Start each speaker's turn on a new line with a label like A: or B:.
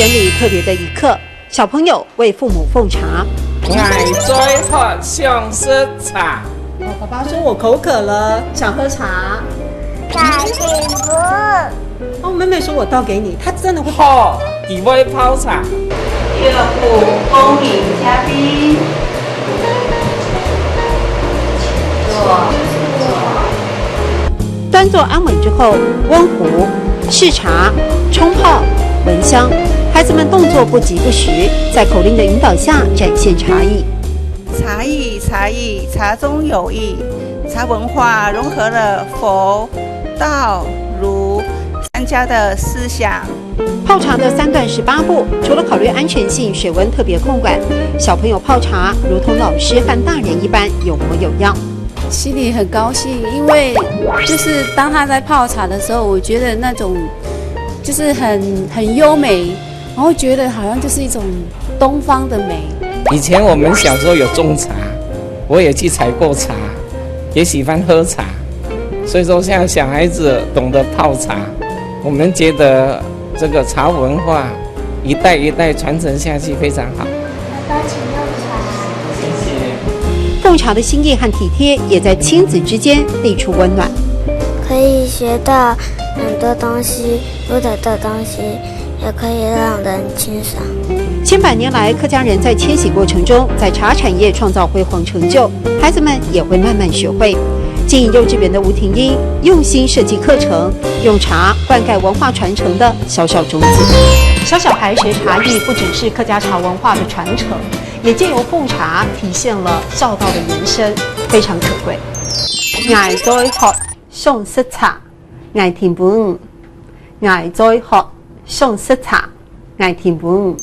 A: 园里特别的一刻，小朋友为父母奉茶。
B: 爱最喝上色茶。
A: 爸爸说我口渴了，想喝茶。
C: 大幸福。
A: 妹妹说我倒给你，她真的会。
B: 好，几位泡茶。
D: 乐府恭迎嘉宾。
A: 端坐安稳之后，温壶、试茶、冲泡、闻香，孩子们动作不疾不徐，在口令的引导下展现茶艺。
E: 茶艺，茶艺，茶中有艺。茶文化融合了佛、道、儒三家的思想。
A: 泡茶的3段18步，除了考虑安全性，水温特别控管，小朋友泡茶如同老师和大人一般有模有样。
F: 心里很高兴，因为就是当他在泡茶的时候，我觉得那种就是很优美，然后觉得好像就是一种东方的美。
B: 以前我们小时候有种茶，我也去采过茶，也喜欢喝茶，所以说现在小孩子懂得泡茶，我们觉得这个茶文化一代一代传承下去非常好。
C: 爸爸请用茶。
B: 谢谢。
A: 奉茶的心意和体贴，也在亲子之间递出温暖。
C: 可以学到很多东西，不同的东西，也可以让人欣赏。
A: 千百年来，客家人在迁徙过程中，在茶产业创造辉煌成就，孩子们也会慢慢学会。经营幼稚园的吴婷英用心设计课程，用茶灌溉文化传承的小小种子。小小孩学茶艺，不只是客家茶文化的传承，也借由奉茶体现了孝道的延伸，非常可贵。爱在學送色茶，愛甜本；愛在學送色茶，愛甜本。